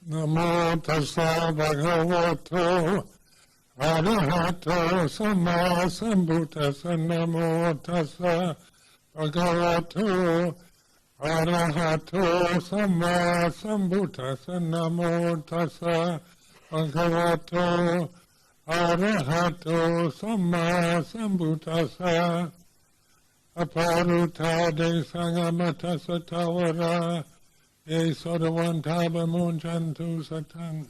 Namo tassa bhagavato arahato samma sambuddhassa. Namo tassa bhagavato arahato samma sambuddhassa. Namo tassa bhagavato arahato samma sambuddhassa. Aparuta de sangamata satavara ye sodavantaba munchantu satang.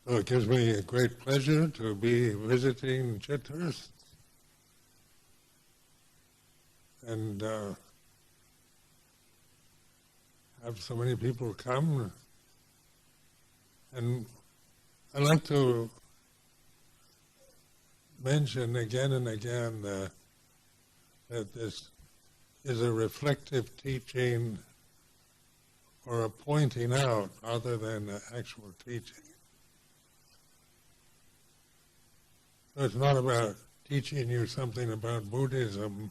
So it gives me a great pleasure to be visiting Chithurst and have so many people come. And I like to mention again and again that this is a reflective teaching or a pointing out rather than an actual teaching. So it's not about teaching you something about Buddhism,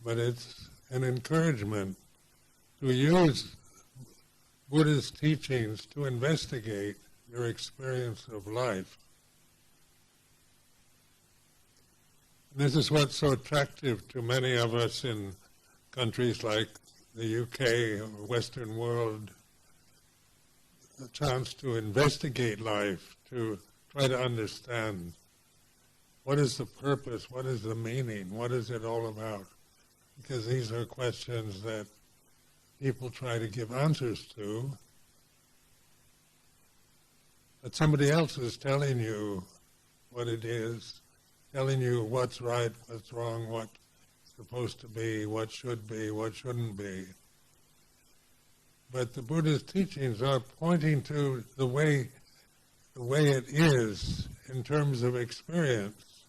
but it's an encouragement to use Buddhist teachings to investigate your experience of life. And this is what's so attractive to many of us in countries like the UK or Western world, a chance to investigate life, to try to understand what is the purpose, what is the meaning, what is it all about? Because these are questions that people try to give answers to, but somebody else is telling you what it is, telling you what's right, what's wrong, what's supposed to be, what should be, what shouldn't be. But the Buddha's teachings are pointing to the way it is in terms of experience,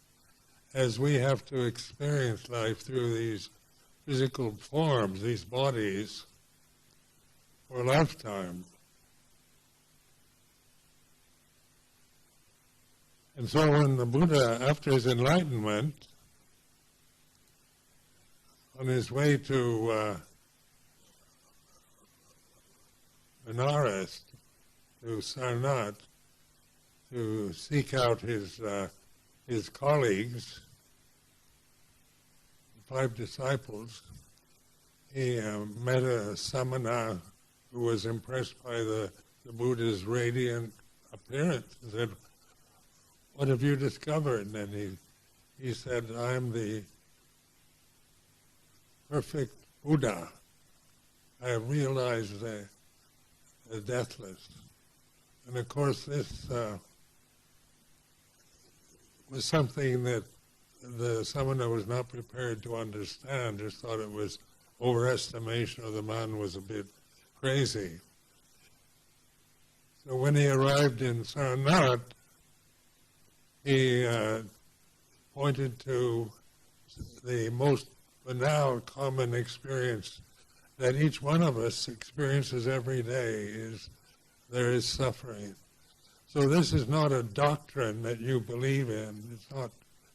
as we have to experience life through these physical forms, these bodies, for a lifetime. And so when the Buddha, after his enlightenment, on his way to Benares, to Sarnath, to seek out his colleagues, 5 disciples, he met a samana who was impressed by the Buddha's radiant appearance and said, "What have you discovered?" And he said, "I am the perfect Buddha. I have realized the deathless." And of course this was something that the samana was not prepared to understand, just thought it was overestimation, or the man was a bit crazy. So when he arrived in Sarnath, he pointed to the most banal common experience that each one of us experiences every day, is there is suffering. So this is not a doctrine that you believe in. It's not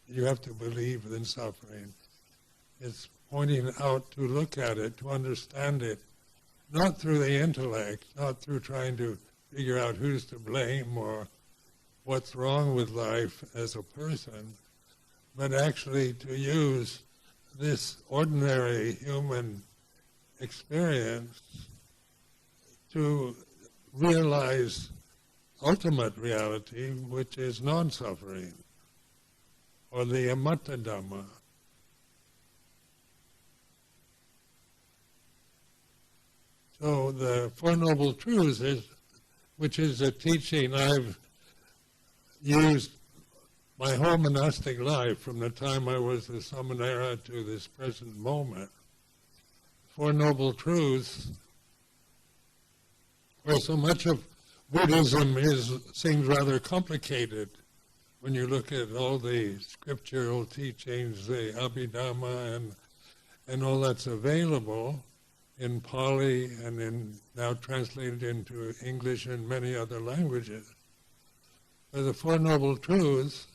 you have to believe in suffering. It's pointing out to look at it, to understand it, not through the intellect, not through trying to figure out who's to blame or what's wrong with life as a person, but actually to use this ordinary human experience to realize ultimate reality, which is non-suffering, or the amatta Dhamma. So the Four Noble Truths, which is a teaching I've used my whole monastic life, from the time I was a samanera to this present moment. Four Noble Truths, where so much of Buddhism seems rather complicated when you look at all the scriptural teachings, the Abhidhamma and all that's available in Pali and now translated into English and many other languages. or the Four Noble Truths,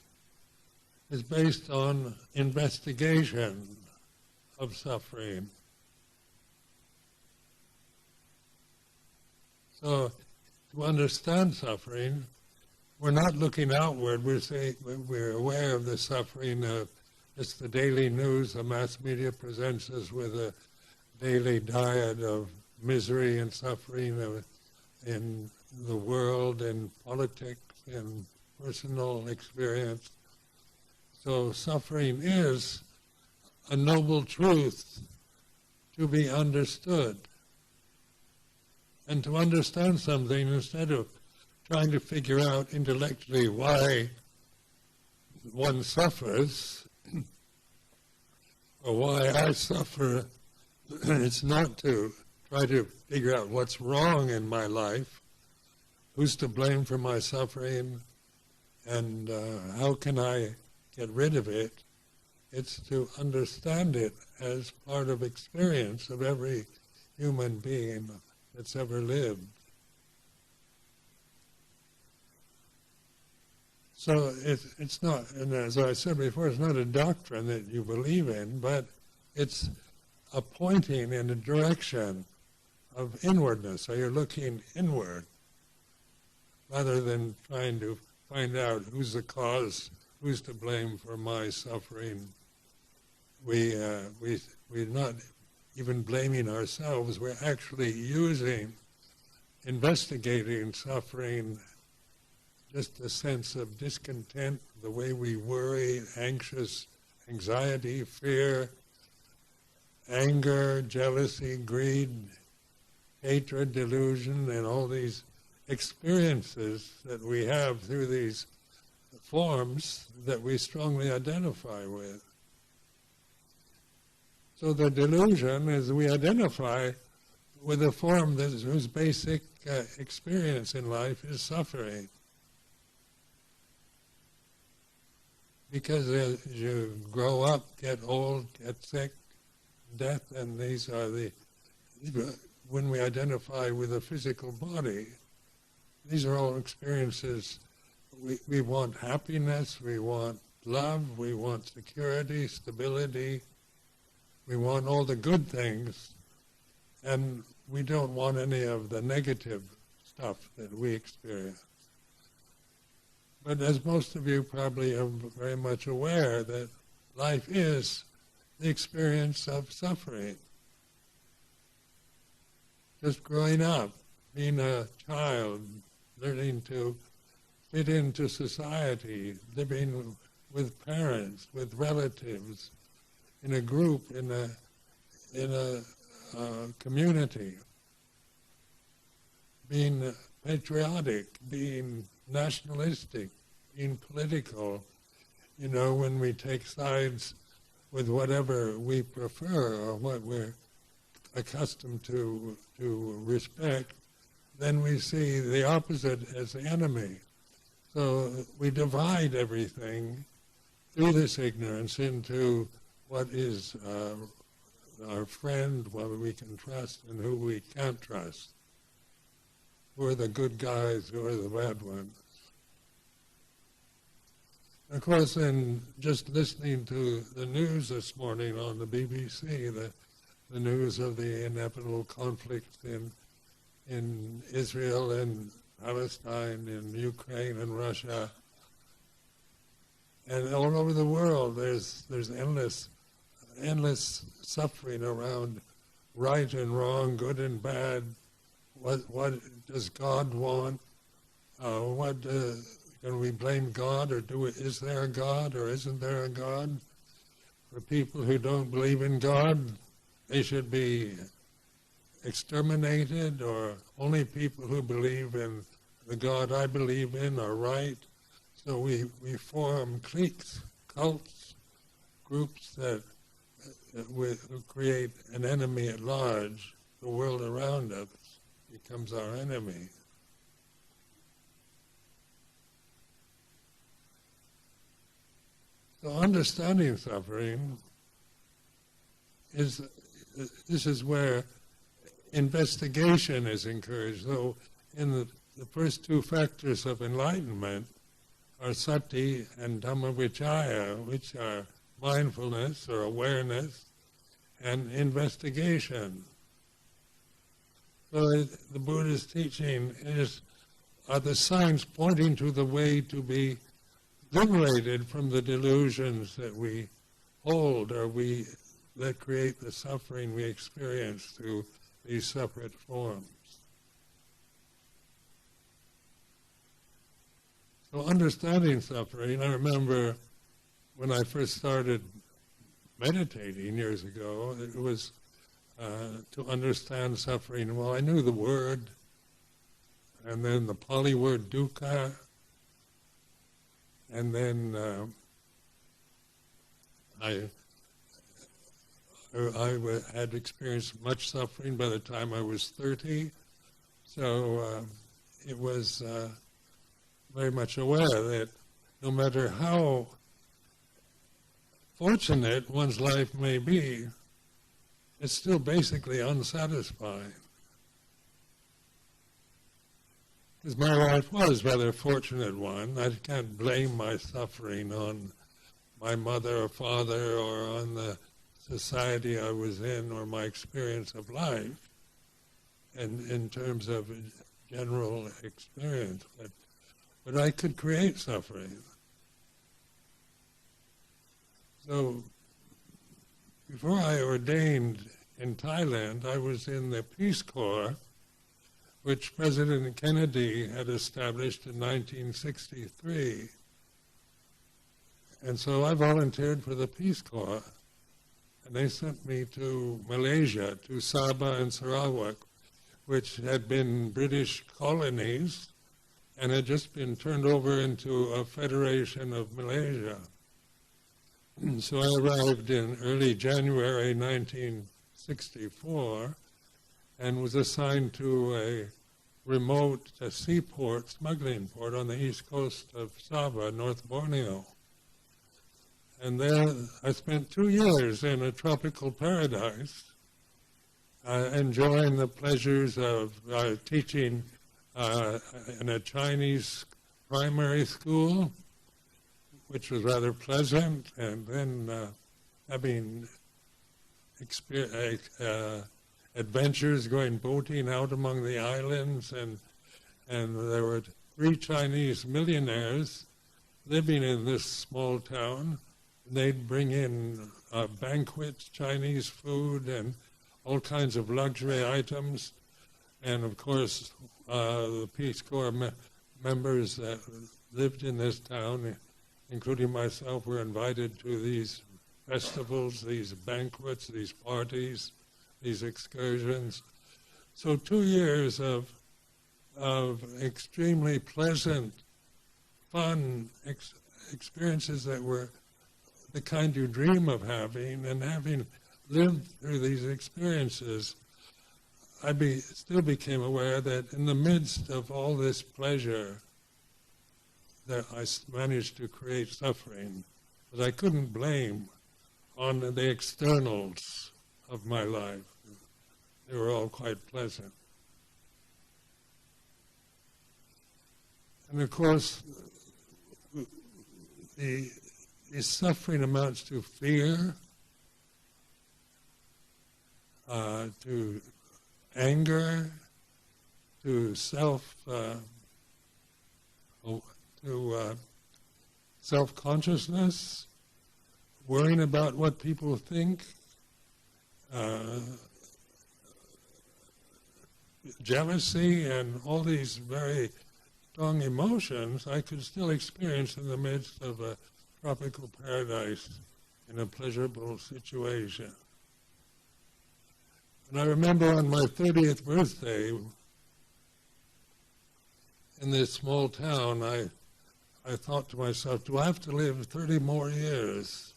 is based on investigation of suffering. So, to understand suffering, we're not looking outward. We're aware of the suffering. It's the daily news. The mass media presents us with a daily diet of misery and suffering in the world, in politics, in personal experience. So suffering is a noble truth to be understood. And to understand something, instead of trying to figure out intellectually why one suffers, or why I suffer, it's not to try to figure out what's wrong in my life, who's to blame for my suffering, and how can I get rid of it. It's to understand it as part of experience of every human being that's ever lived. So it's not, and as I said before, it's not a doctrine that you believe in, but it's a pointing in a direction of inwardness. So you're looking inward, rather than trying to find out who's the cause, who's to blame for my suffering. We're not even blaming ourselves. We're actually investigating suffering, just a sense of discontent, the way we worry, anxious, anxiety, fear, anger, jealousy, greed, hatred, delusion, and all these experiences that we have through these forms that we strongly identify with. So the delusion is we identify with a form whose basic experience in life is suffering. Because as you grow up, get old, get sick, death, and these are when we identify with a physical body, these are all experiences. We want happiness, we want love, we want security, stability, we want all the good things, and we don't want any of the negative stuff that we experience. But as most of you probably are very much aware, that life is the experience of suffering. Just growing up, being a child, learning to fit into society, living with parents, with relatives, in a group, in a community, being patriotic, being nationalistic, being political, when we take sides with whatever we prefer or what we're accustomed to respect, then we see the opposite as the enemy. So we divide everything through this ignorance into what is our friend, what we can trust, and who we can't trust. Who are the good guys, who are the bad ones. Of course, in just listening to the news this morning on the BBC, the news of the inevitable conflict in Israel and Palestine, in Ukraine and Russia, and all over the world, there's endless suffering around right and wrong, good and bad. What does God want? Can we blame God, or is there a God, or isn't there a God? For people who don't believe in God, they should be exterminated, or only people who believe in the God I believe in are right. So we form cliques, cults, groups that who create an enemy at large. The world around us becomes our enemy. So understanding suffering this is where investigation is encouraged. So in the first two factors of enlightenment, are sati and Dhamma Vichaya, which are mindfulness or awareness and investigation. So the Buddha's teaching are the signs pointing to the way to be liberated from the delusions that we hold or that create the suffering we experience through these separate forms. So understanding suffering, I remember when I first started meditating years ago, it was to understand suffering. Well, I knew the word, and then the Pali word dukkha, and then I had experienced much suffering by the time I was 30, so it was very much aware that no matter how fortunate one's life may be, it's still basically unsatisfying. Because my life was a rather fortunate one. I can't blame my suffering on my mother or father or on the society I was in or my experience of life, and in terms of general experience. But I could create suffering. So before I ordained in Thailand, I was in the Peace Corps, which President Kennedy had established in 1963. And so I volunteered for the Peace Corps, and they sent me to Malaysia, to Sabah and Sarawak, which had been British colonies and had just been turned over into a federation of Malaysia. So I arrived in early January 1964 and was assigned to a remote seaport, smuggling port on the east coast of Sabah, North Borneo. And there I spent 2 years in a tropical paradise, enjoying the pleasures of teaching in a Chinese primary school, which was rather pleasant, and then having adventures going boating out among the islands, and there were 3 Chinese millionaires living in this small town. They'd bring in banquets, Chinese food, and all kinds of luxury items. And of course, the Peace Corps members that lived in this town, including myself, were invited to these festivals, these banquets, these parties, these excursions. So 2 years of extremely pleasant, fun experiences that were the kind you dream of having, and having lived through these experiences, I still became aware that in the midst of all this pleasure, that I managed to create suffering that I couldn't blame on the externals of my life. They were all quite pleasant. And of course, the suffering amounts to fear, to anger, to self-consciousness, worrying about what people think, jealousy, and all these very strong emotions I could still experience in the midst of a tropical paradise in a pleasurable situation. And I remember on my 30th birthday in this small town, I thought to myself, do I have to live 30 more years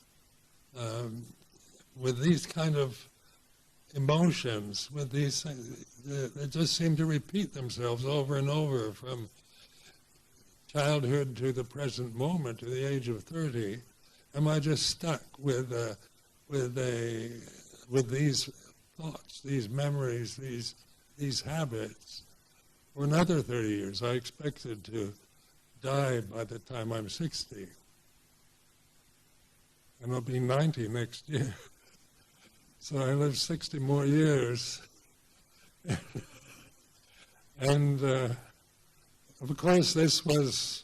with these kind of emotions, with these things that just seem to repeat themselves over and over from childhood to the present moment, to the age of 30? Am I just stuck with these thoughts, these memories, these habits for another 30 years? I expected to die by the time I'm 60. And I'll be 90 next year. So I live 60 more years. And of course this was,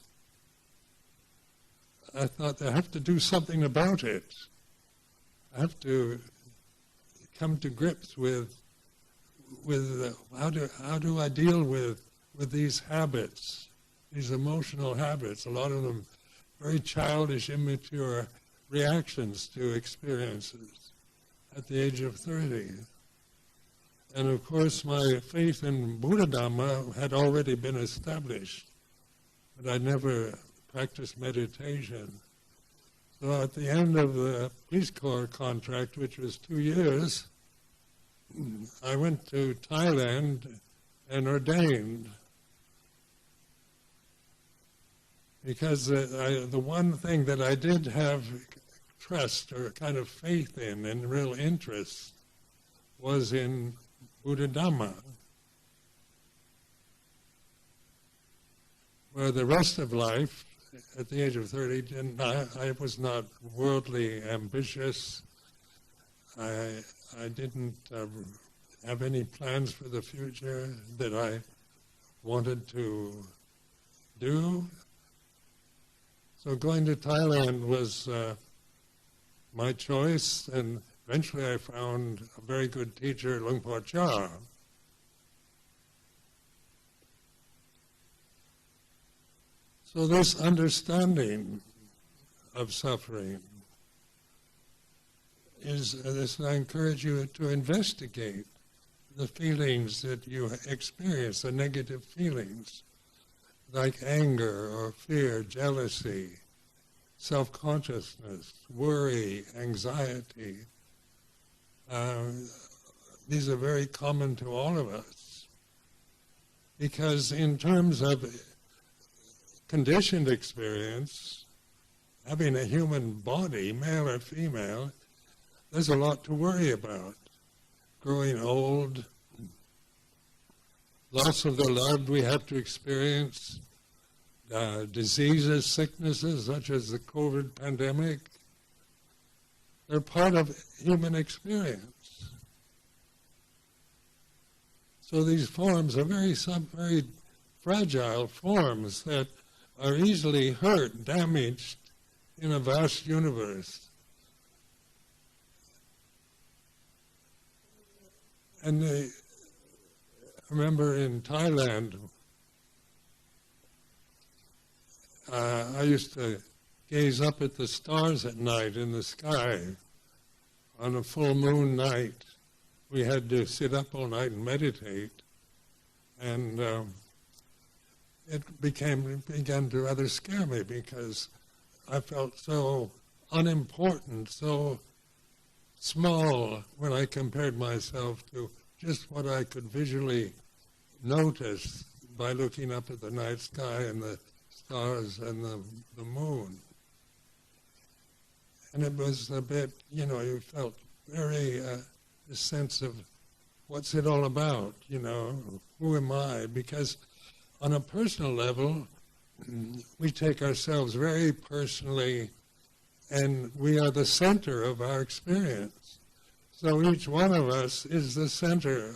I thought I have to do something about it. I have to come to grips with how do I deal with these habits, these emotional habits, a lot of them very childish, immature reactions to experiences at the age of 30. And of course my faith in Buddha Dhamma had already been established, but I never practiced meditation. So at the end of the Peace Corps contract, which was 2 years, I went to Thailand and ordained. Because the one thing that I did have trust or kind of faith in and real interest was in Buddha Dhamma. Where the rest of life, at the age of 30, I was not worldly ambitious. I didn't have any plans for the future that I wanted to do. So going to Thailand was my choice, and eventually I found a very good teacher, Luang Por Sumedho. So this understanding of suffering is this. I encourage you to investigate the feelings that you experience, the negative feelings, like anger or fear, jealousy, self-consciousness, worry, anxiety. These are very common to all of us, because in terms of conditioned experience, having a human body, male or female, there's a lot to worry about. Growing old, loss of the loved we have to experience, diseases, sicknesses such as the COVID pandemic. They're part of human experience. So these forms are very fragile forms that are easily hurt, damaged in a vast universe. And I remember in Thailand, I used to gaze up at the stars at night in the sky. On a full moon night, we had to sit up all night and meditate. And it began to rather scare me, because I felt so unimportant, so small when I compared myself to just what I could visually notice by looking up at the night sky and the stars and the moon. And it was a bit, you felt very a sense of what's it all about, who am I? Because on a personal level, we take ourselves very personally, and we are the center of our experience. So each one of us is the center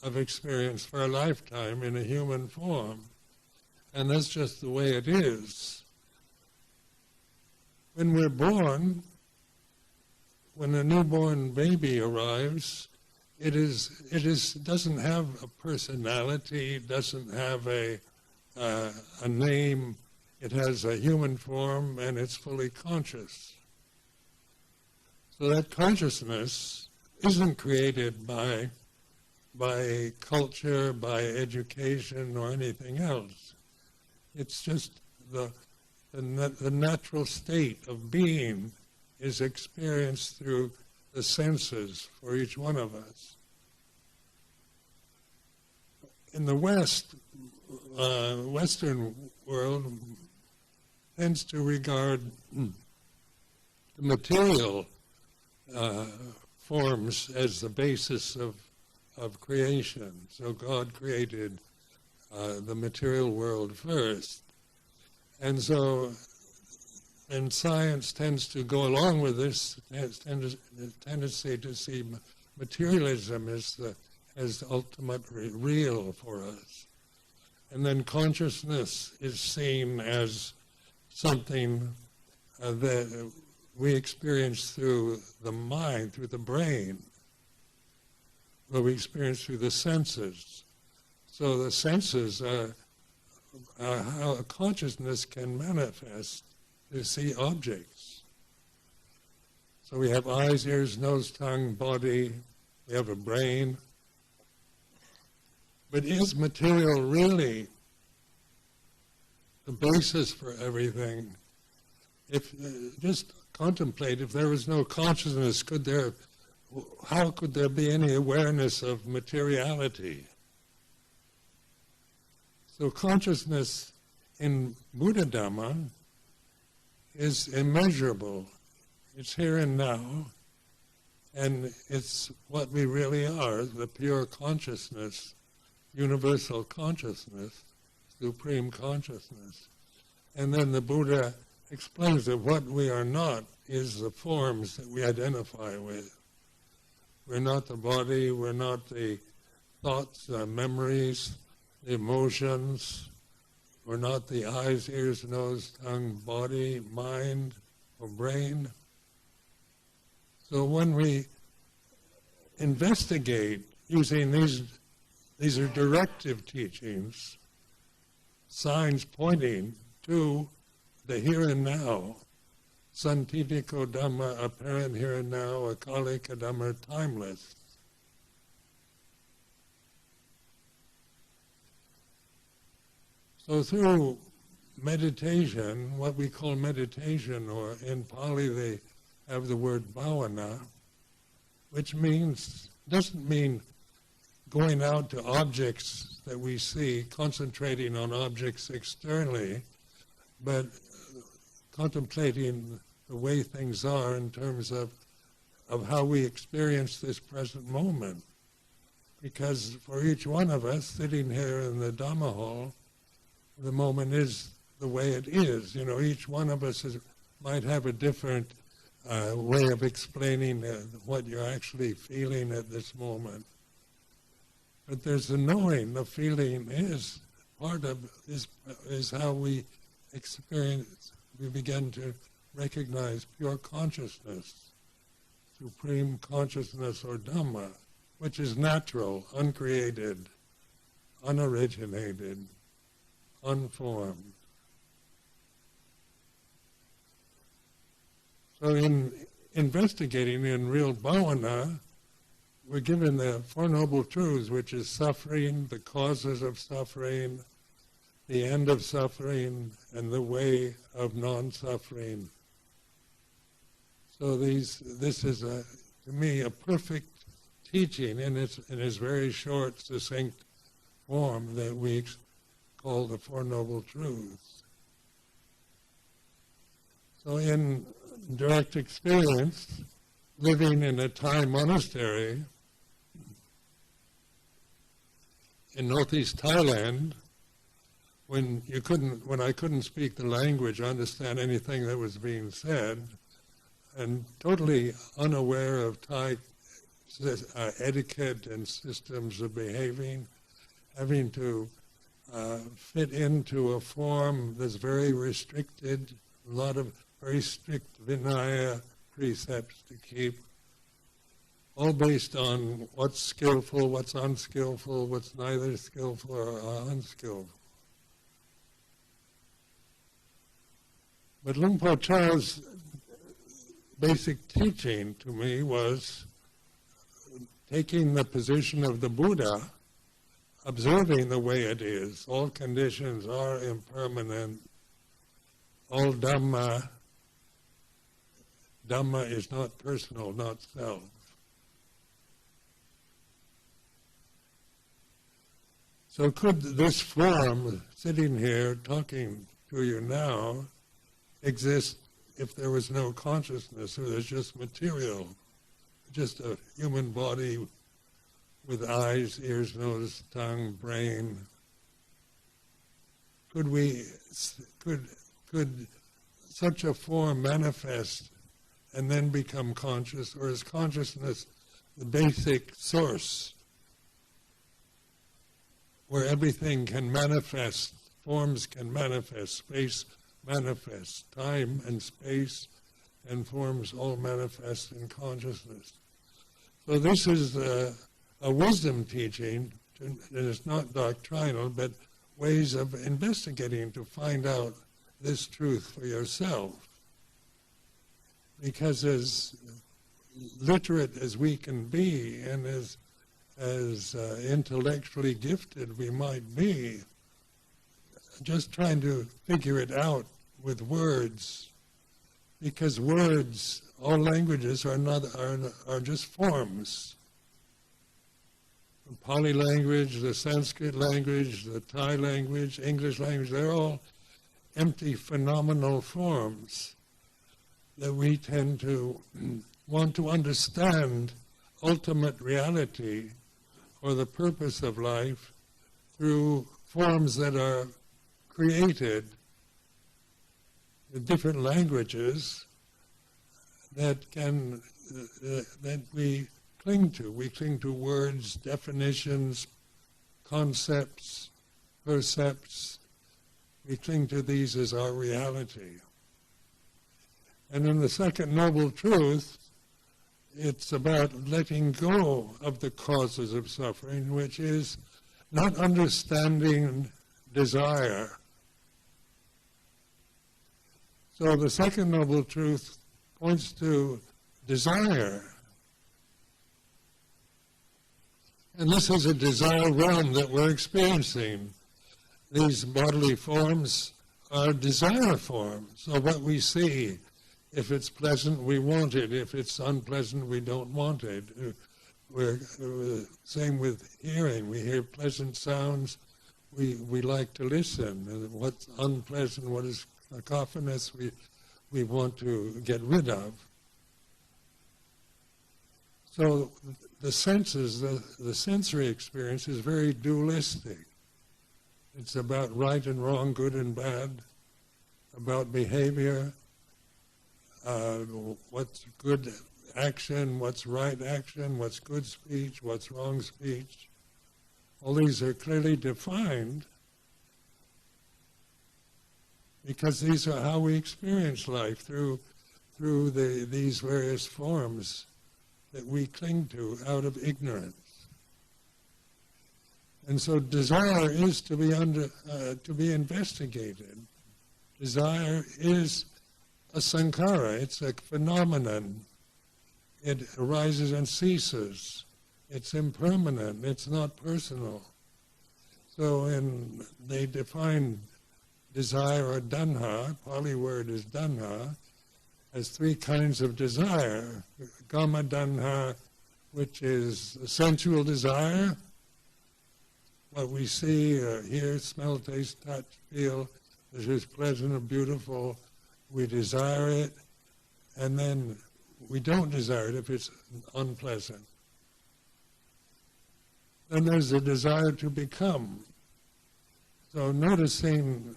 of experience for a lifetime in a human form. And that's just the way it is. When we're born, when a newborn baby arrives, it doesn't have a personality, it doesn't have a name. It has a human form, and it's fully conscious. So that consciousness isn't created by culture, by education, or anything else. It's just the natural state of being is experienced through the senses for each one of us. In the West, Western world tends to regard the material forms as the basis of creation. So God created the material world first. And so, and science tends to go along with this tendency to see materialism as ultimately real for us. And then consciousness is seen as something that we experience through the mind, through the brain, what we experience through the senses. So the senses are how a consciousness can manifest to see objects. So we have eyes, ears, nose, tongue, body, we have a brain. But is material really the basis for everything? If just contemplate, if there was no consciousness, how could there be any awareness of materiality? So consciousness in Buddha Dhamma is immeasurable. It's here and now, and it's what we really are, the pure consciousness, universal consciousness, supreme consciousness. And then the Buddha explains that what we are not is the forms that we identify with. We're not the body, we're not the thoughts, memories, the emotions, we're not the eyes, ears, nose, tongue, body, mind, or brain. So when we investigate using these are directive teachings, signs pointing to the here and now, Santitiko Dhamma, apparent here and now, Akalika Dhamma, timeless. So through meditation, what we call meditation, or in Pali they have the word bhavana, which doesn't mean going out to objects that we see, concentrating on objects externally, but contemplating the way things are in terms of how we experience this present moment. Because for each one of us sitting here in the Dhamma Hall, the moment is the way it is. You know, each one of us might have a different way of explaining what you're actually feeling at this moment. But there's the knowing, the feeling is part of, is how we experience, we begin to recognize pure consciousness, supreme consciousness or Dhamma, which is natural, uncreated, unoriginated, unformed. So in investigating in real bhavana, we're given the Four Noble Truths, which is suffering, the causes of suffering, the end of suffering, and the way of non-suffering. So this is, to me, a perfect teaching in its very short, succinct form that we call the Four Noble Truths. So in direct experience, living in a Thai monastery in northeast Thailand, when I couldn't speak the language, understand anything that was being said, and totally unaware of Thai etiquette and systems of behaving, having to fit into a form that's very restricted, a lot of very strict Vinaya precepts to keep, all based on what's skillful, what's unskillful, what's neither skillful or unskillful. But Luang Por Chah's basic teaching to me was taking the position of the Buddha, observing the way it is. All conditions are impermanent. All Dhamma is not personal, not self. So could this form, sitting here talking to you now, exist if there was no consciousness, or there's just material, just a human body with eyes, ears, nose, tongue, brain? Could could such a form manifest and then become conscious, or is consciousness the basic source where everything can manifest, forms can manifest, space manifests, time and space and forms all manifest in consciousness. So this is a wisdom teaching, and it's not doctrinal, but ways of investigating to find out this truth for yourself. Because as literate as we can be, and as intellectually gifted we might be, just trying to figure it out with words, because words, all languages are just forms. The Pali language, the Sanskrit language, the Thai language, English language, they're all empty phenomenal forms that we tend to want to understand ultimate reality or the purpose of life through forms that are created in different languages that we cling to. We cling to words, definitions, concepts, percepts. We cling to these as our reality. And in the second noble truth, it's about letting go of the causes of suffering, which is not understanding desire. So the second noble truth points to desire. And this is a desire realm that we're experiencing. These bodily forms are desire forms. So what we see, if it's pleasant, we want it. If it's unpleasant, we don't want it. We're same with hearing. We hear pleasant sounds, we like to listen. And what's unpleasant, what is cacophonous, we want to get rid of. So the senses, the sensory experience is very dualistic. It's about right and wrong, good and bad, about behavior, what's good action, what's right action, what's good speech, what's wrong speech. All these are clearly defined because these are how we experience life, through these various forms that we cling to out of ignorance. And so desire is to be investigated. Desire is a sankhara, it's a phenomenon. It arises and ceases. It's impermanent, it's not personal. So they define desire, or dhanha, Pali word is dhanha, as three kinds of desire. Kama dhanha, which is sensual desire, what we see, hear, smell, taste, touch, feel, this is pleasant or beautiful, we desire it, and then we don't desire it if it's unpleasant. Then there's a desire to become. So noticing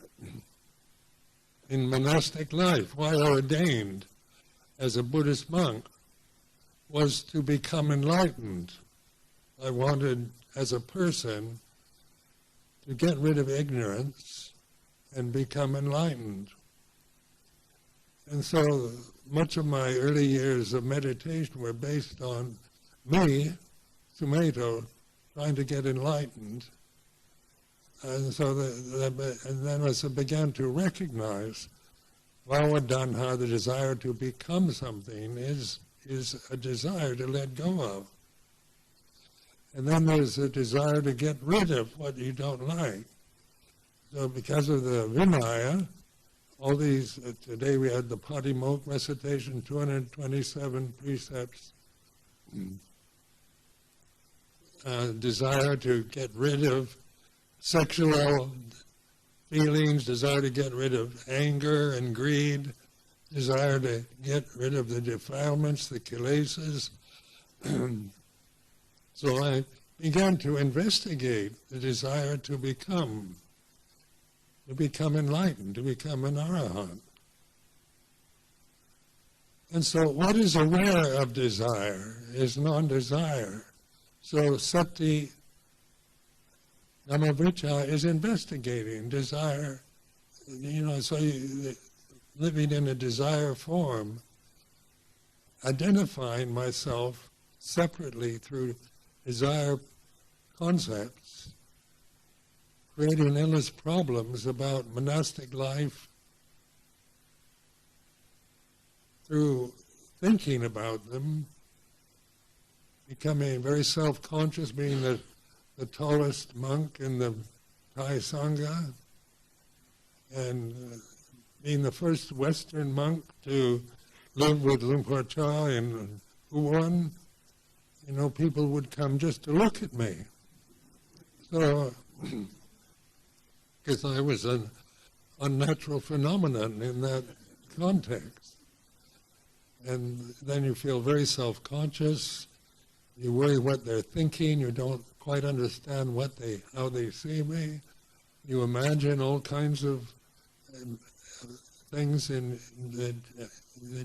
in monastic life, why I ordained as a Buddhist monk was to become enlightened. I wanted, as a person, to get rid of ignorance and become enlightened. And so much of my early years of meditation were based on me, Sumedho, trying to get enlightened. And so and then as I began to recognize Bhava Dhanha, the desire to become something, is a desire to let go of. And then there's a desire to get rid of what you don't like. So because of the Vinaya, all these, today we had the Patimokkha recitation, 227 precepts, desire to get rid of sexual feelings, desire to get rid of anger and greed, desire to get rid of the defilements, the kilesas. So I began to investigate the desire to become. to become enlightened, to become an arahant. And so what is aware of desire is non-desire. So sati Dhammavichya is investigating desire, so living in a desire form, identifying myself separately through desire concepts, creating endless problems about monastic life through thinking about them, becoming very self-conscious, being the tallest monk in the Thai Sangha, and being the first Western monk to live with Luang Por Cha in Huon. People would come just to look at me. So, because I was an unnatural phenomenon in that context. And then you feel very self-conscious, you worry what they're thinking, you don't quite understand how they see me, you imagine all kinds of things that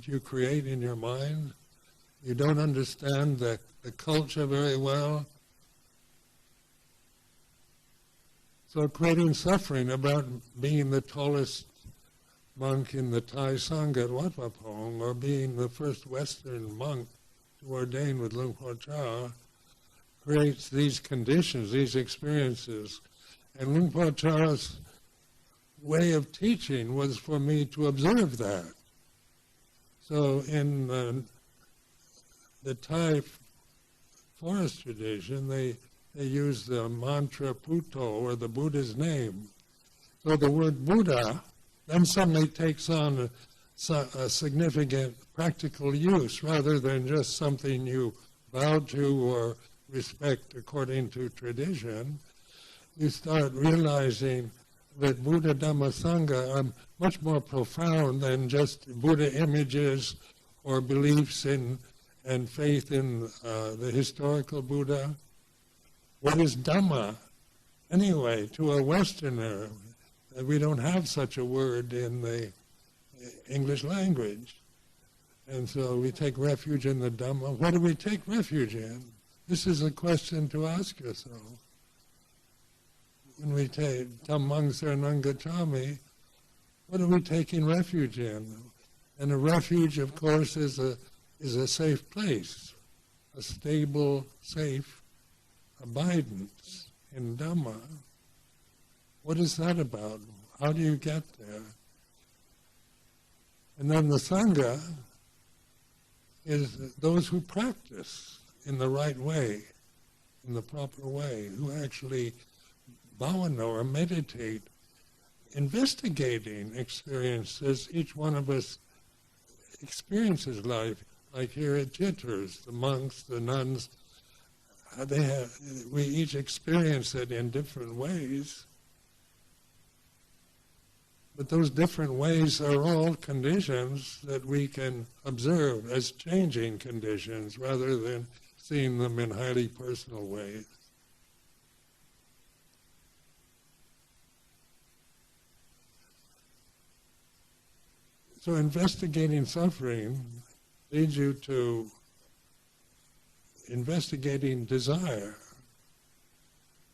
you create in your mind. You don't understand the culture very well. So creating suffering about being the tallest monk in the Thai Sangha at Wat Pah Pong, or being the first Western monk to ordain with Luang Por Cha, creates these conditions, these experiences. And Luang Por Cha's way of teaching was for me to observe that. So in the Thai forest tradition, they use the mantra Puto, or the Buddha's name. So the word Buddha then suddenly takes on a significant practical use, rather than just something you bow to or respect according to tradition. You start realizing that Buddha, Dhamma, Sangha are much more profound than just Buddha images or beliefs in and faith in the historical Buddha. What is Dhamma? Anyway, to a Westerner, we don't have such a word in the English language. And so we take refuge in the Dhamma. What do we take refuge in? This is a question to ask yourself. When we take Dhammang Saranang Gacchami, what are we taking refuge in? And a refuge, of course, is a safe place, a stable, safe abidance in Dhamma. What is that about? How do you get there? And then the Sangha is those who practice in the right way, in the proper way, who actually bhavana or meditate, investigating experiences. Each one of us experiences life, like here at Chithurst, the monks, the nuns, we each experience it in different ways. But those different ways are all conditions that we can observe as changing conditions, rather than seeing them in highly personal ways. So investigating suffering leads you to investigating desire.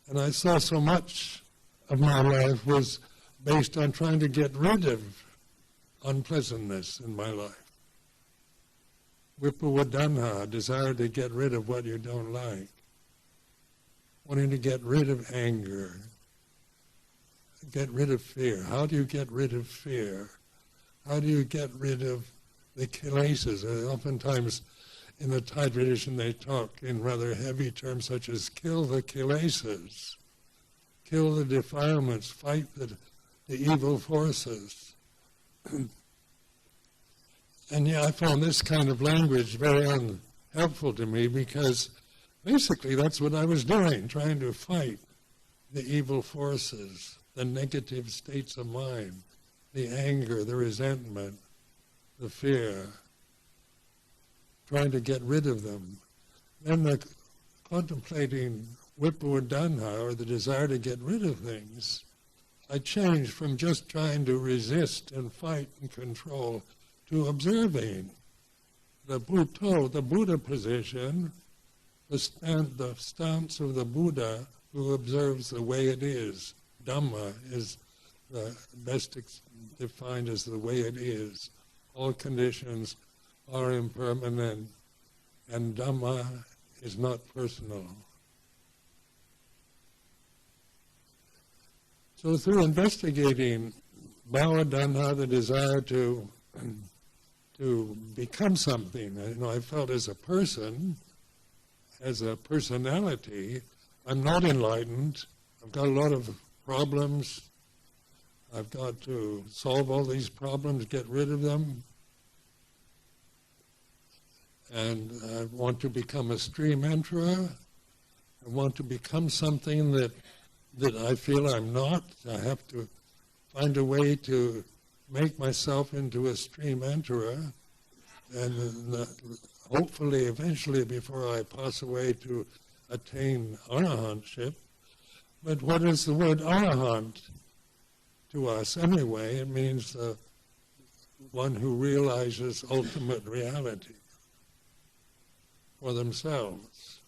And I saw so much of my life was based on trying to get rid of unpleasantness in my life. Vipawadana, desire to get rid of what you don't like. Wanting to get rid of anger. Get rid of fear. How do you get rid of fear? How do you get rid of the kilesas? Oftentimes in the Thai tradition they talk in rather heavy terms such as kill the kilesas, kill the defilements, fight the evil forces. And yeah, I found this kind of language very unhelpful to me, because basically that's what I was doing, trying to fight the evil forces, the negative states of mind, the anger, the resentment, the fear, trying to get rid of them. Then the contemplating vipawadana, or the desire to get rid of things, I changed from just trying to resist and fight and control to observing. The Buddha position, the stance of the Buddha who observes the way it is. Dhamma is the best defined as the way it is. All conditions are impermanent, and Dhamma is not personal. So through investigating bhava-tanha, the desire to become something, I felt as a person, as a personality, I'm not enlightened. I've got a lot of problems. I've got to solve all these problems, get rid of them. And I want to become a stream enterer. I want to become something that I feel I'm not. I have to find a way to make myself into a stream enterer, and hopefully, eventually, before I pass away, to attain arahantship. But what is the word arahant to us anyway? It means one who realizes ultimate reality for themselves.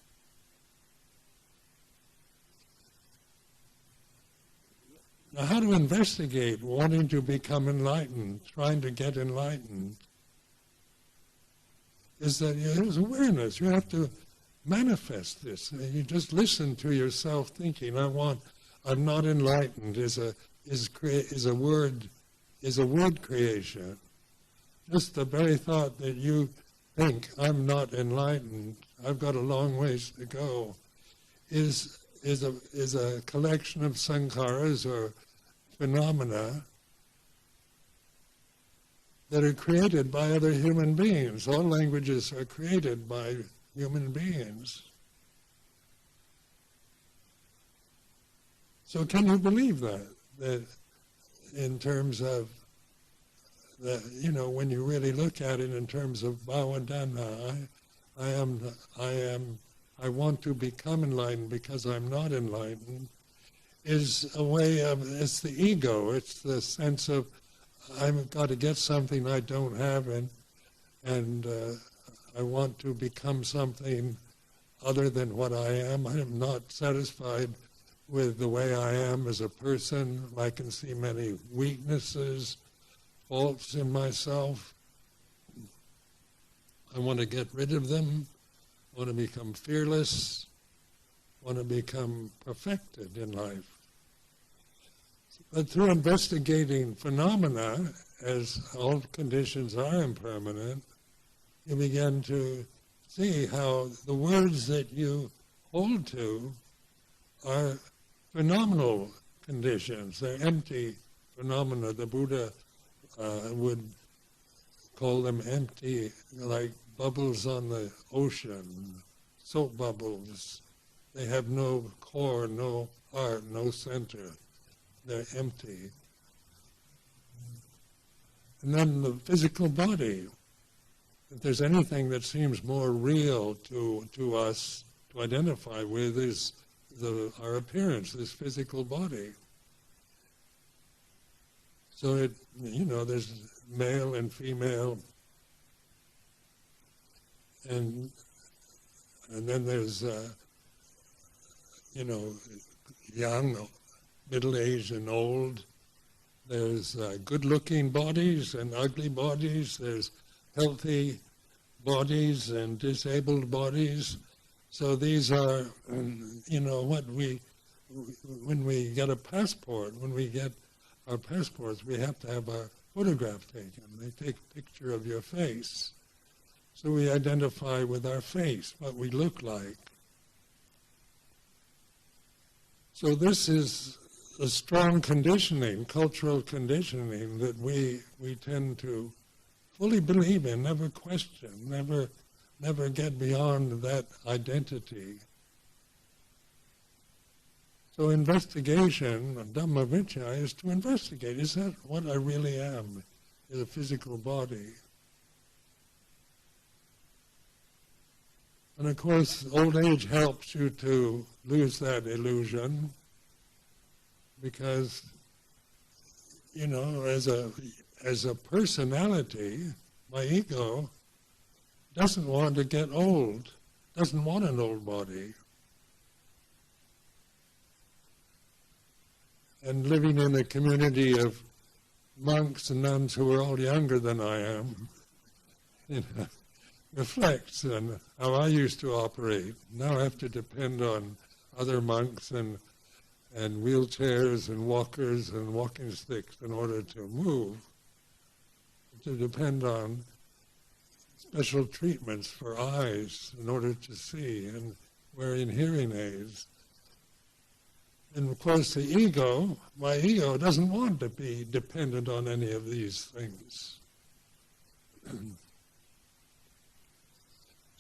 Now, how to investigate wanting to become enlightened, trying to get enlightened, is that there's awareness. You have to manifest this. You just listen to yourself thinking, I'm not enlightened, is a word creation. Just the very thought that you think, I'm not enlightened, I've got a long ways to go, is a collection of sankharas or phenomena that are created by other human beings. All languages are created by human beings. So can you believe that in terms of when you really look at it in terms of bhava-tanha, I want to become enlightened because I'm not enlightened, is a way of, it's the ego, it's the sense of I've got to get something I don't have, and I want to become something other than what I am. I am not satisfied with the way I am as a person. I can see many weaknesses, faults in myself. I want to get rid of them. I want to become fearless. I want to become perfected in life. But through investigating phenomena, as all conditions are impermanent, you begin to see how the words that you hold to are phenomenal conditions. They're empty phenomena. The Buddha would call them empty, like bubbles on the ocean, soap bubbles. They have no core, no heart, no center. They're empty. And then the physical body. If there's anything that seems more real to us to identify with, is our appearance, this physical body. So there's male and female, and then there's young, middle-aged, and old. There's good-looking bodies and ugly bodies. There's healthy bodies and disabled bodies. So these are, when we get a passport, when we get our passports, we have to have our photograph taken. They take a picture of your face. So we identify with our face, what we look like. So this is a strong conditioning, cultural conditioning, that we tend to fully believe in, never question, never get beyond that identity. So investigation, Dhamma Vichaya, is to investigate, is that what I really am, is a physical body? And of course, old age helps you to lose that illusion, because as a personality, my ego doesn't want to get old, doesn't want an old body. And living in a community of monks and nuns who are all younger than I am, reflects on how I used to operate. Now I have to depend on other monks and wheelchairs and walkers and walking sticks in order to move, to depend on special treatments for eyes in order to see, and wearing hearing aids. And of course the ego, my ego, doesn't want to be dependent on any of these things.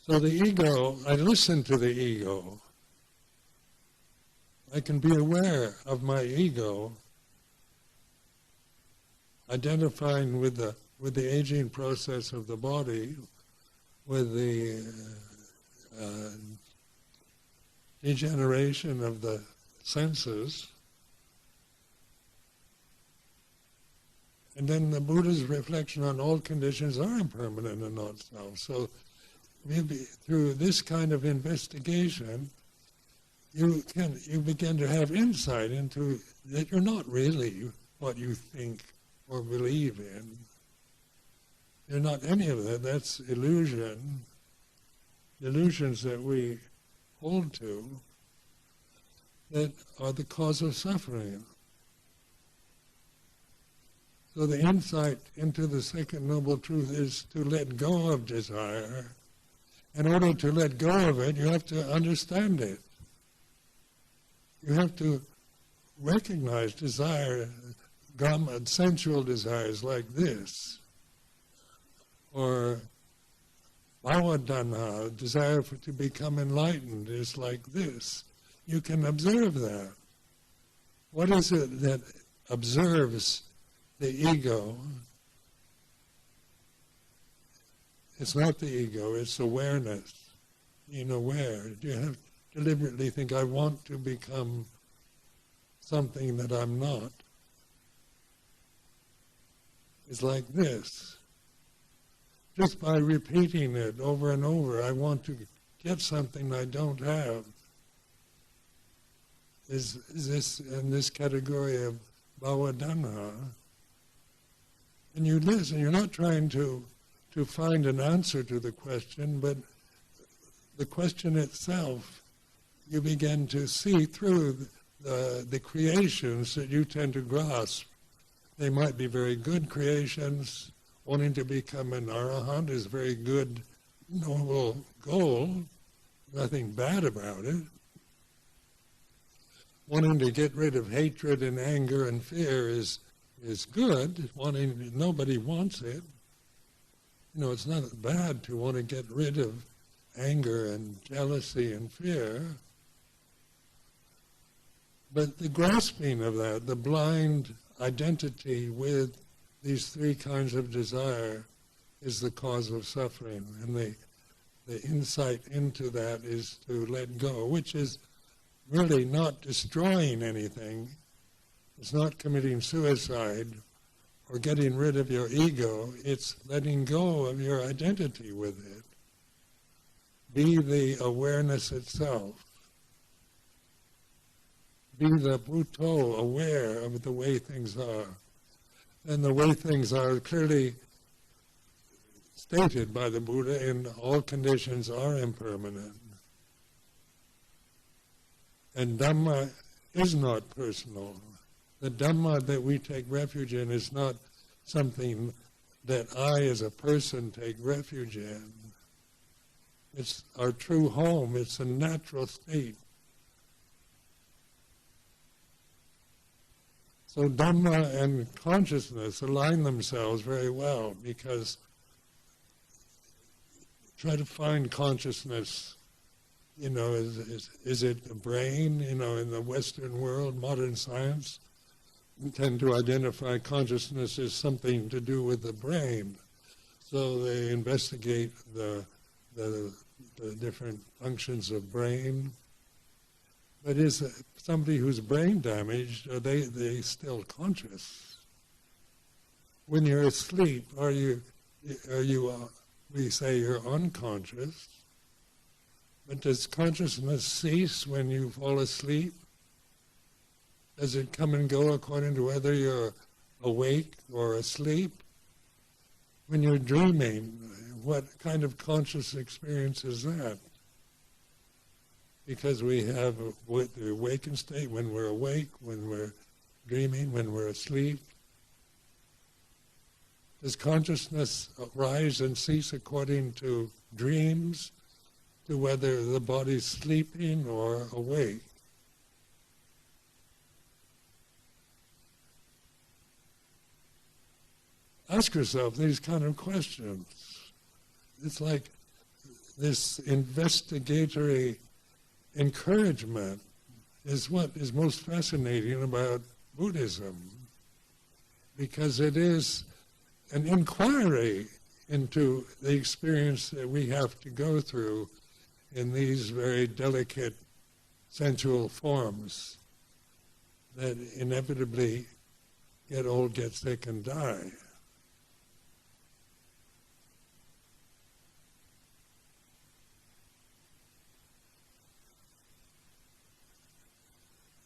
So the ego, I listen to the ego. I can be aware of my ego, identifying with the aging process of the body, with the degeneration of the senses. And then the Buddha's reflection on all conditions are impermanent and not self. So maybe through this kind of investigation, you begin to have insight into that you're not really what you think or believe in. You're not any of that. That's illusion. Illusions that we hold to that are the cause of suffering. So the insight into the second noble truth is to let go of desire. In order to let go of it, you have to understand it. You have to recognize desire, sensual desires like this, or bhava-tanha, desire to become enlightened, is like this. You can observe that. What is it that observes the ego? It's not the ego, it's awareness. Being aware. You have to deliberately think, I want to become something that I'm not. It's like this. Just by repeating it over and over, I want to get something I don't have. Is this in this category of bhava-tanha? And you listen, you're not trying to find an answer to the question, but the question itself, you begin to see through the creations that you tend to grasp. They might be very good creations. Wanting to become an arahant is a very good, noble goal. Nothing bad about it. Wanting to get rid of hatred and anger and fear is good. Nobody wants it. It's not bad to want to get rid of anger and jealousy and fear. But the grasping of that, the blind identity with these three kinds of desire, is the cause of suffering. And the insight into that is to let go, which is really not destroying anything. It's not committing suicide or getting rid of your ego. It's letting go of your identity with it. Be the awareness itself. Be the Bhutto, aware of the way things are. And the way things are clearly stated by the Buddha, in all conditions are impermanent. And Dhamma is not personal. The Dhamma that we take refuge in is not something that I as a person take refuge in. It's our true home. It's a natural state. So Dhamma and consciousness align themselves very well, because try to find consciousness, is it the brain? In the Western world, modern science, we tend to identify consciousness as something to do with the brain. So they investigate the different functions of brain. But is somebody who's brain damaged, are they still conscious? when you're asleep, we say you're unconscious, but does consciousness cease when you fall asleep? Does it come and go according to whether you're awake or asleep? When you're dreaming, what kind of conscious experience is that? Because we have the awakened state when we're awake, when we're dreaming, when we're asleep. Does consciousness rise and cease according to dreams, to whether the body's sleeping or awake? Ask yourself these kind of questions. It's like this investigatory encouragement is what is most fascinating about Buddhism, because it is an inquiry into the experience that we have to go through in these very delicate sensual forms that inevitably get old, get sick, and die.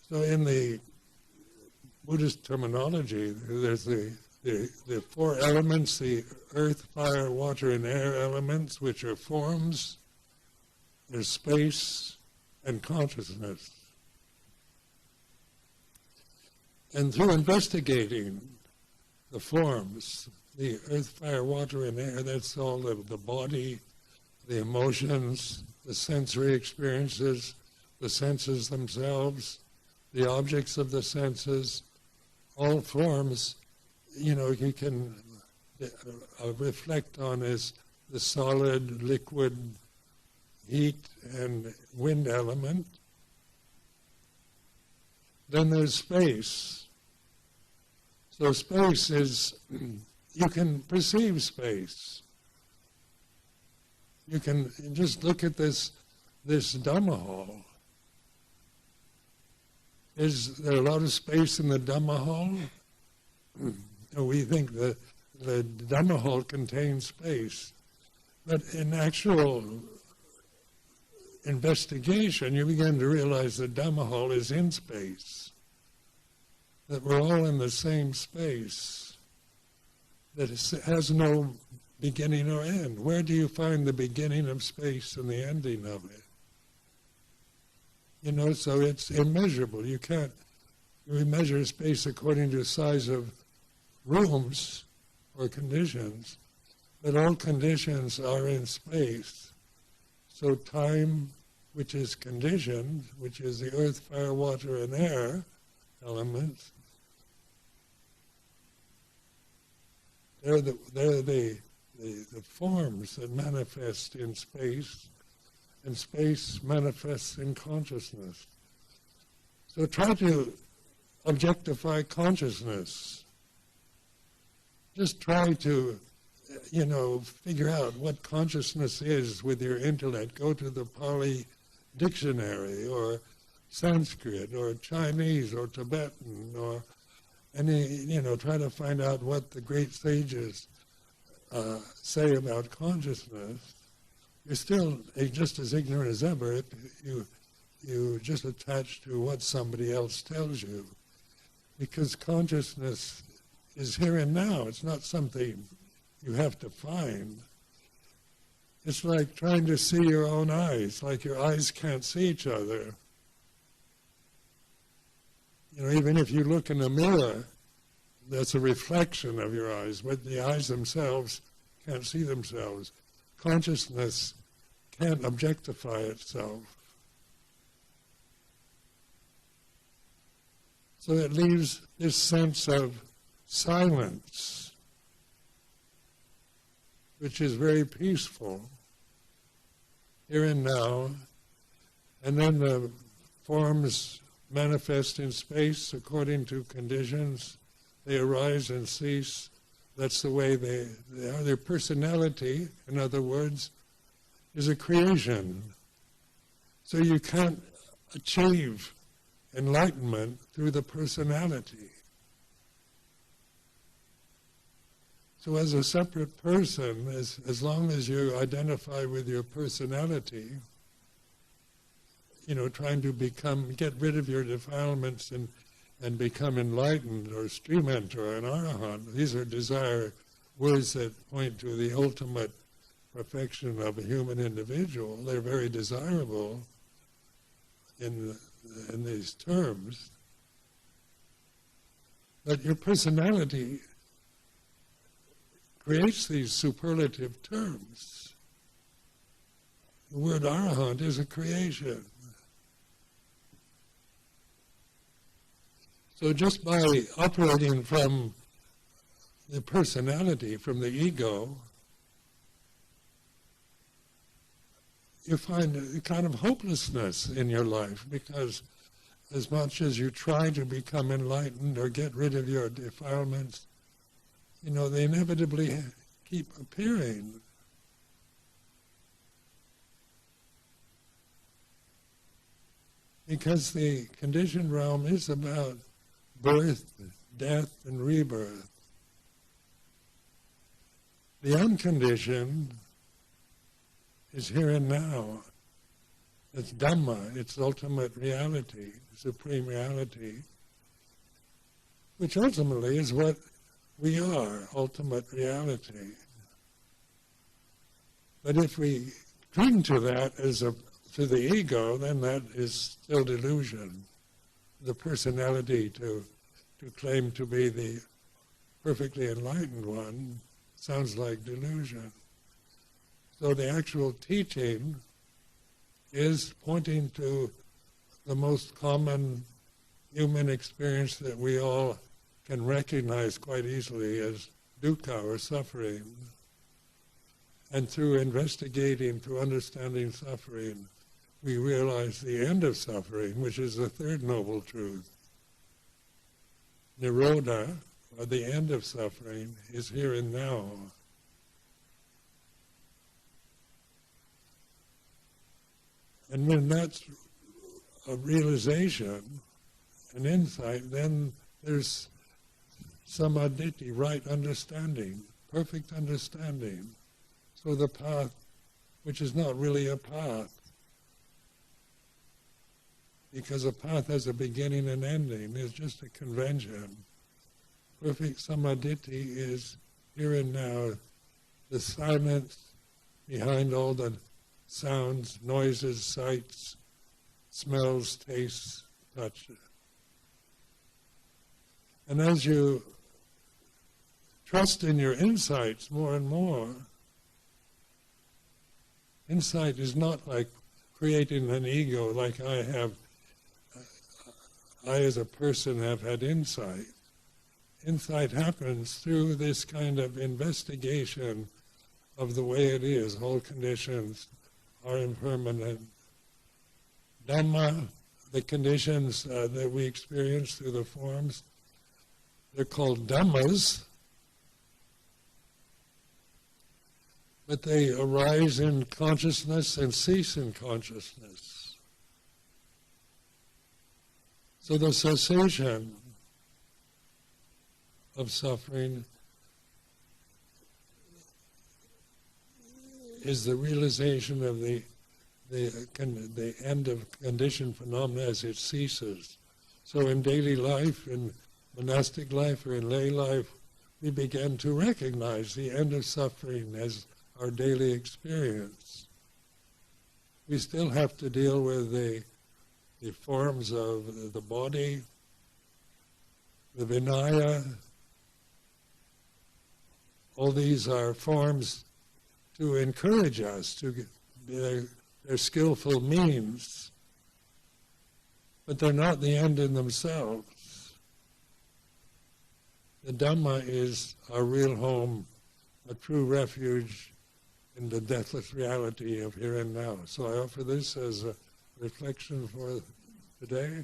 So in the Buddhist terminology, there's the four elements, the earth, fire, water, and air elements, which are forms. There's space and consciousness. And through investigating the forms, the earth, fire, water, and air, that's all of the body, the emotions, the sensory experiences, the senses themselves, the objects of the senses, all forms, you can reflect on as the solid, liquid, heat, and wind element. Then there's space. So space is, you can perceive space. You can just look at this Dhamma Hall. Is there a lot of space in the Dhamma Hall? We think the Dhamma Hall contains space. But in actual investigation, you begin to realize the Dhamma Hall is in space. That we're all in the same space. That it has no beginning or end. Where do you find the beginning of space and the ending of it? So it's immeasurable. You measure space according to the size of rooms or conditions, but all conditions are in space. So time, which is conditioned, which is the earth, fire, water, and air elements, they're the forms that manifest in space, and space manifests in consciousness. So try to objectify consciousness. Just try to, figure out what consciousness is with your intellect. Go to the Pali dictionary, or Sanskrit, or Chinese, or Tibetan, or any, try to find out what the great sages say about consciousness. You're still just as ignorant as ever if you just attach to what somebody else tells you. Because consciousness is here and now. It's not something you have to find. It's like trying to see your own eyes, like your eyes can't see each other. Even if you look in a mirror, that's a reflection of your eyes, but the eyes themselves can't see themselves. Consciousness can't objectify itself. So it leaves this sense of silence, which is very peaceful, here and now, and then the forms manifest in space according to conditions. They arise and cease. That's the way they are. Their personality, in other words, is a creation. So you can't achieve enlightenment through the personality. So as a separate person, as long as you identify with your personality, trying to get rid of your defilements and become enlightened or stream or an arahant, these are words that point to the ultimate perfection of a human individual. They're very desirable in these terms. But your personality creates these superlative terms. The word arahant is a creation. So just by operating from the personality, from the ego, you find a kind of hopelessness in your life, because as much as you try to become enlightened or get rid of your defilements, they inevitably keep appearing. Because the conditioned realm is about birth, death, and rebirth. The unconditioned is here and now. It's Dhamma, it's ultimate reality, supreme reality, which ultimately is what we are, ultimate reality. But if we cling to that to the ego, then that is still delusion. The personality to claim to be the perfectly enlightened one sounds like delusion. So the actual teaching is pointing to the most common human experience that we all can recognize quite easily as dukkha, or suffering. And through investigating, through understanding suffering, we realize the end of suffering, which is the third noble truth. Nirodha, or the end of suffering, is here and now. And when that's a realization, an insight, then there's samadhi, right understanding, perfect understanding. So the path, which is not really a path, because a path has a beginning and ending, is just a convention. Perfect samadhi is here and now, the silence behind all the sounds, noises, sights, smells, tastes, touch. And as you trust in your insights more and more, insight is not like creating an ego like I as a person have had insight. Insight happens through this kind of investigation of the way it is. All conditions are impermanent. Dhamma, the conditions that we experience through the forms, they're called dhammas, but they arise in consciousness and cease in consciousness. So the cessation of suffering is the realization of the end of conditioned phenomena as it ceases. So in daily life, in monastic life, or in lay life, we begin to recognize the end of suffering as our daily experience. We still have to deal with the forms of the body, the Vinaya. All these are forms to encourage us, they're skillful means, but they're not the end in themselves. The Dhamma is our real home, a true refuge in the deathless reality of here and now. So I offer this as a reflection for today.